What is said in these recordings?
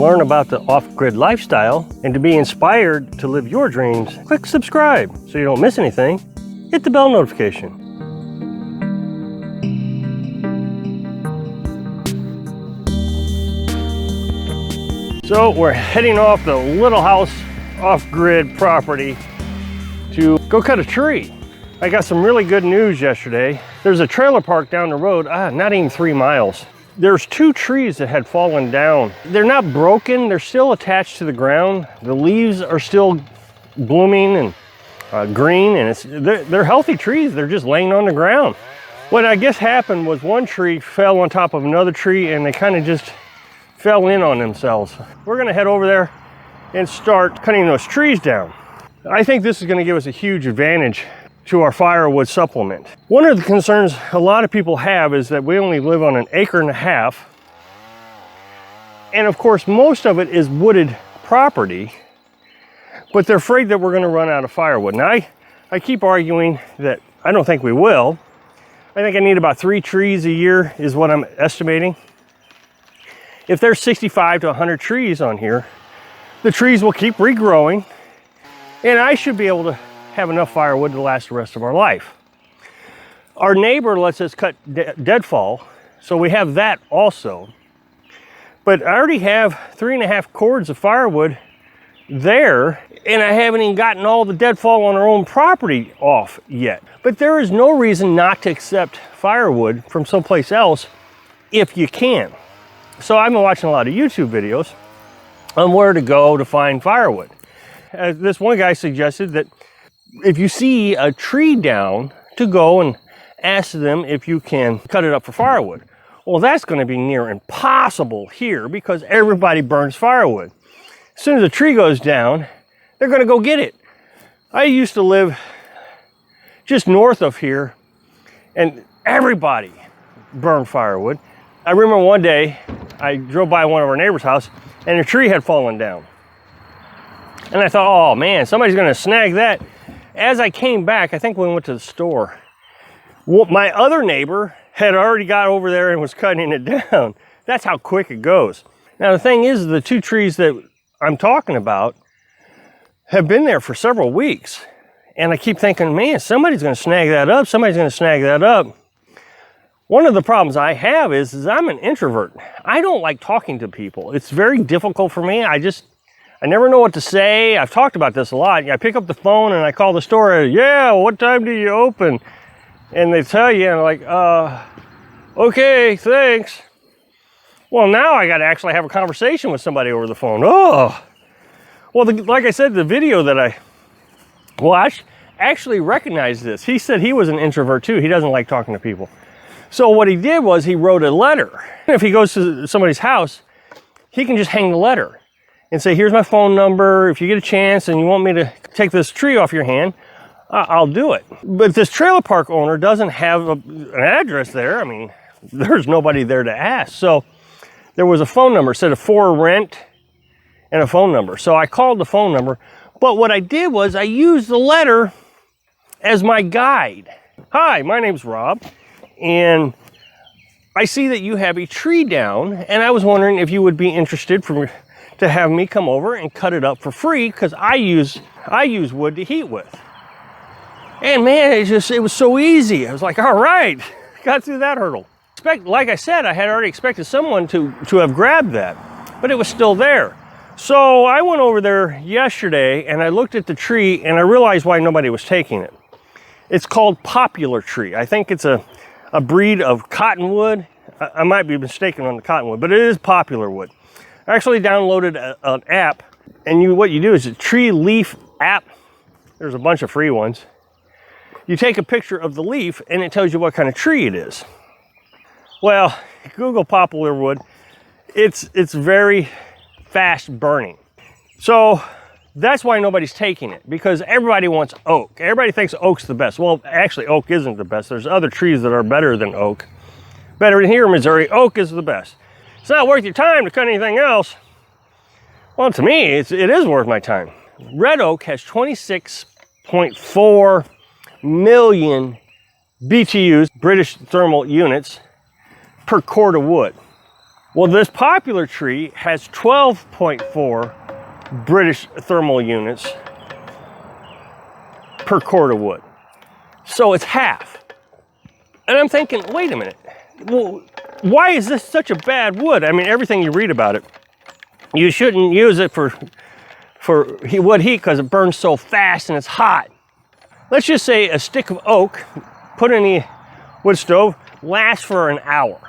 learn about the off-grid lifestyle and to be inspired to live your dreams, click subscribe so you don't miss anything. Hit the bell notification. So we're heading off the little house off-grid property to go cut a tree. I got some really good news yesterday. There's a trailer park down the road, not even 3 miles. There's 2 trees that had fallen down. They're not broken, they're still attached to the ground. The leaves are still blooming and green, and they're healthy trees. They're just laying on the ground. What I guess happened was one tree fell on top of another tree and they kind of just fell in on themselves. We're gonna head over there and start cutting those trees down. I think this is gonna give us a huge advantage to our firewood supplement. One of the concerns a lot of people have is that we only live on 1.5 acres. And of course, most of it is wooded property, but they're afraid that we're gonna run out of firewood. Now, I keep arguing that I don't think we will. I think I need about 3 trees a year is what I'm estimating. If there's 65 to 100 trees on here, the trees will keep regrowing, and I should be able to have enough firewood to last the rest of our life. Our neighbor lets us cut deadfall, so we have that also. But I already have 3.5 cords of firewood there, and I haven't even gotten all the deadfall on our own property off yet. But there is no reason not to accept firewood from someplace else if you can. So I've been watching a lot of YouTube videos on where to go to find firewood. This one guy suggested that if you see a tree down, to go and ask them if you can cut it up for firewood. Well, that's going to be near impossible here because everybody burns firewood. As soon as a tree goes down, they're going to go get it. I used to live just north of here, and everybody burned firewood. I remember one day I drove by one of our neighbor's house and a tree had fallen down. And I thought, oh man, somebody's going to snag that. As I came back, I think we went to the store. My other neighbor had already got over there and was cutting it down. That's how quick it goes. Now the thing is, the 2 trees that I'm talking about have been there for several weeks. And I keep thinking, man, somebody's gonna snag that up, somebody's gonna snag that up. One of the problems I have is I'm an introvert. I don't like talking to people. It's very difficult for me. I never know what to say. I've talked about this a lot. I pick up the phone and I call the store, yeah, what time do you open? And they tell you, and I'm like, okay, thanks. Well, now I gotta actually have a conversation with somebody over the phone. Oh, well, like I said, the video that I actually recognized this. He said he was an introvert too. He doesn't like talking to people. So what he did was he wrote a letter. If he goes to somebody's house, he can just hang the letter and say, here's my phone number. If you get a chance and you want me to take this tree off your hand, I'll do it. But this trailer park owner doesn't have an address there. I mean, there's nobody there to ask. So there was a phone number, it said a for rent and a phone number. So I called the phone number, but what I did was I used the letter as my guide. Hi, my name's Rob, and I see that you have a tree down, and I was wondering if you would be interested to have me come over and cut it up for free, because I use wood to heat with. And man, it was so easy. I was like, all right, got through that hurdle. Like I said, I had already expected someone to have grabbed that, but it was still there. So I went over there yesterday and I looked at the tree and I realized why nobody was taking it. It's called poplar tree. I think it's a breed of cottonwood. I might be mistaken on the cottonwood, but it is poplar wood. I actually downloaded an app, and what you do is a tree leaf app. There's a bunch of free ones. You take a picture of the leaf and it tells you what kind of tree it is. Well, Google poplar wood, it's very fast burning. So that's why nobody's taking it, because everybody wants oak. Everybody thinks oak's the best. Well, actually oak isn't the best. There's other trees that are better than oak. Better here in Missouri, oak is the best. It's not worth your time to cut anything else. Well, to me, it is worth my time. Red oak has 26.4 million BTUs, British thermal units, per cord of wood. Well, this popular tree has 12.4 British thermal units per cord of wood. So it's half. And I'm thinking, wait a minute, well, why is this such a bad wood? I mean, everything you read about it, you shouldn't use it for wood heat because it burns so fast and it's hot. Let's just say a stick of oak, put in the wood stove, lasts for an hour.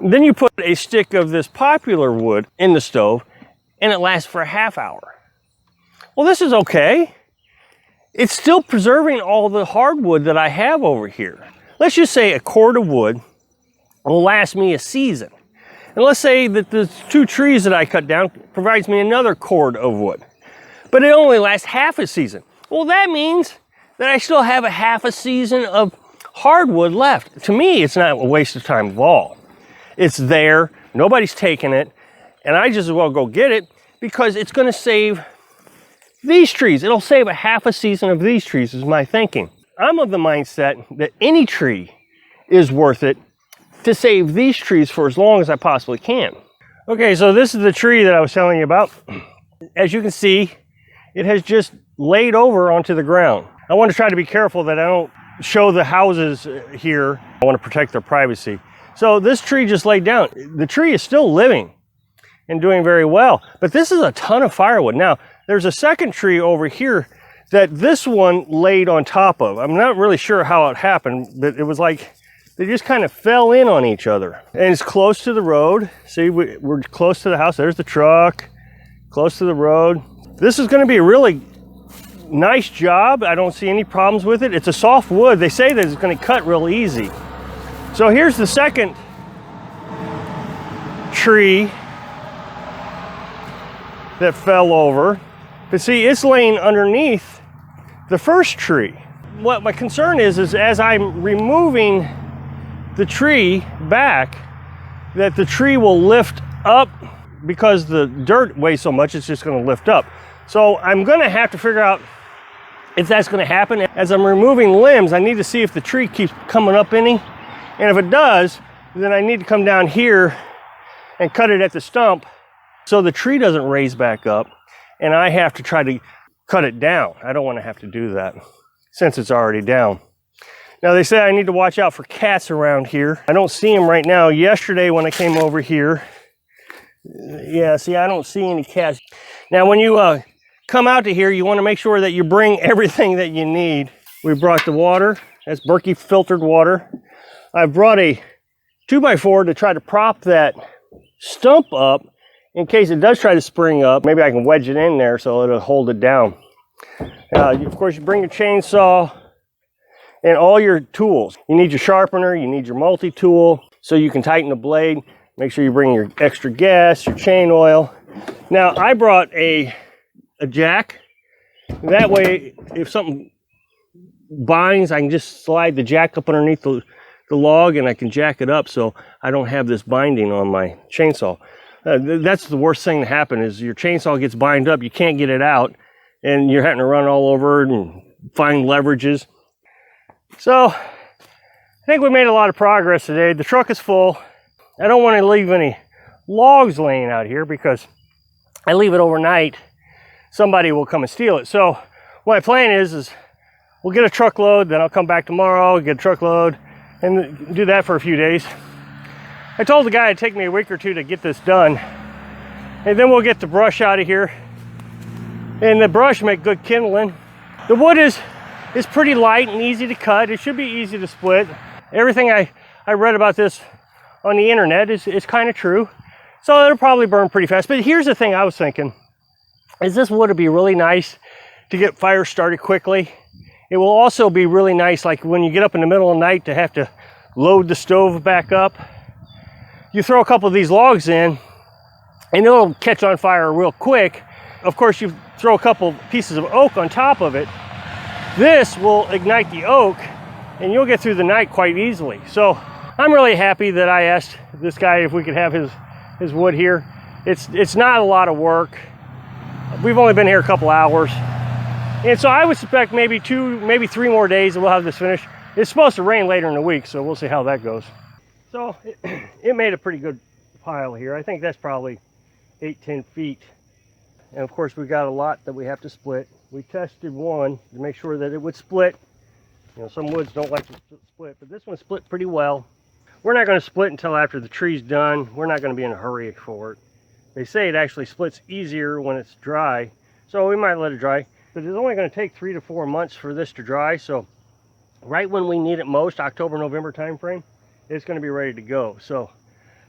Then you put a stick of this popular wood in the stove and it lasts for a half hour. Well, this is okay. It's still preserving all the hardwood that I have over here. Let's just say a cord of wood will last me a season. And let's say that the 2 trees that I cut down provides me another cord of wood. But it only lasts half a season. Well, that means that I still have a half a season of hardwood left. To me, it's not a waste of time at all. It's there, nobody's taking it, and I just as well go get it because it's gonna save these trees. It'll save a half a season of these trees is my thinking. I'm of the mindset that any tree is worth it to save these trees for as long as I possibly can. Okay, so this is the tree that I was telling you about. As you can see, it has just laid over onto the ground. I want to try to be careful that I don't show the houses here. I want to protect their privacy. So this tree just laid down. The tree is still living and doing very well, but this is a ton of firewood. Now, there's a second tree over here that this one laid on top of. I'm not really sure how it happened, but it was like they just kind of fell in on each other. And it's close to the road. See, we're close to the house. There's the truck, close to the road. This is going to be a really nice job. I don't see any problems with it. It's a soft wood. They say that it's going to cut real easy. So here's the second tree that fell over. But see, it's laying underneath the first tree. What my concern is as I'm removing the tree back, that the tree will lift up because the dirt weighs so much, it's just going to lift up. So I'm going to have to figure out if that's going to happen. As I'm removing limbs, I need to see if the tree keeps coming up any. And if it does, then I need to come down here and cut it at the stump so the tree doesn't raise back up and I have to try to cut it down. I don't want to have to do that since it's already down. Now they say I need to watch out for cats around here. I don't see them right now. Yesterday when I came over here, yeah, see, I don't see any cats. Now when you come out to here, you want to make sure that you bring everything that you need. We brought the water. That's Berkey filtered water. I brought a 2x4 to try to prop that stump up in case it does try to spring up. Maybe I can wedge it in there so it'll hold it down. Of course, you bring your chainsaw and all your tools. You need your sharpener, you need your multi-tool so you can tighten the blade. Make sure you bring your extra gas, your chain oil. Now, I brought a jack. That way, if something binds, I can just slide the jack up underneath the log and I can jack it up so I don't have this binding on my chainsaw. That's the worst thing to happen is your chainsaw gets bind up, you can't get it out, and you're having to run all over it and find leverages. So, I think we made a lot of progress today. The truck is full. I don't want to leave any logs laying out here because I leave it overnight, somebody will come and steal it. So, what my plan is we'll get a truckload, then I'll come back tomorrow, get a truckload, and do that for a few days. I told the guy it'd take me a week or two to get this done. And then we'll get the brush out of here. And the brush make good kindling. The wood is pretty light and easy to cut. It should be easy to split. Everything I read about this on the internet is kind of true. So it'll probably burn pretty fast. But here's the thing I was thinking, is this wood would be really nice to get fire started quickly. It will also be really nice, like when you get up in the middle of the night to have to load the stove back up. You throw a couple of these logs in and it'll catch on fire real quick. Of course, you throw a couple pieces of oak on top of it. This will ignite the oak and you'll get through the night quite easily. So I'm really happy that I asked this guy if we could have his wood here. It's not a lot of work. We've only been here a couple hours. And so I would suspect maybe 2, maybe 3 more days and we'll have this finished. It's supposed to rain later in the week, so we'll see how that goes. So it made a pretty good pile here. I think that's probably 8-10 feet. And of course we got a lot that we have to split. We tested one to make sure that it would split. You know, some woods don't like to split, but this one split pretty well. We're not going to split until after the tree's done. We're not going to be in a hurry for it. They say it actually splits easier when it's dry, so we might let it dry. But it's only going to take 3 to 4 months for this to dry, so right when we need it most, October, November time frame, it's going to be ready to go. So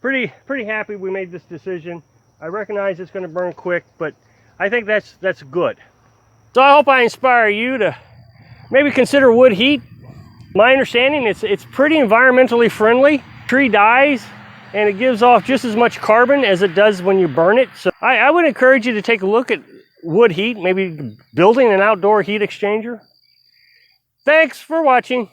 pretty happy we made this decision. I recognize it's going to burn quick, but I think that's good. So I hope I inspire you to maybe consider wood heat. My understanding, it's pretty environmentally friendly. Tree dies and it gives off just as much carbon as it does when you burn it. So I would encourage you to take a look at wood heat, maybe building an outdoor heat exchanger. Thanks for watching.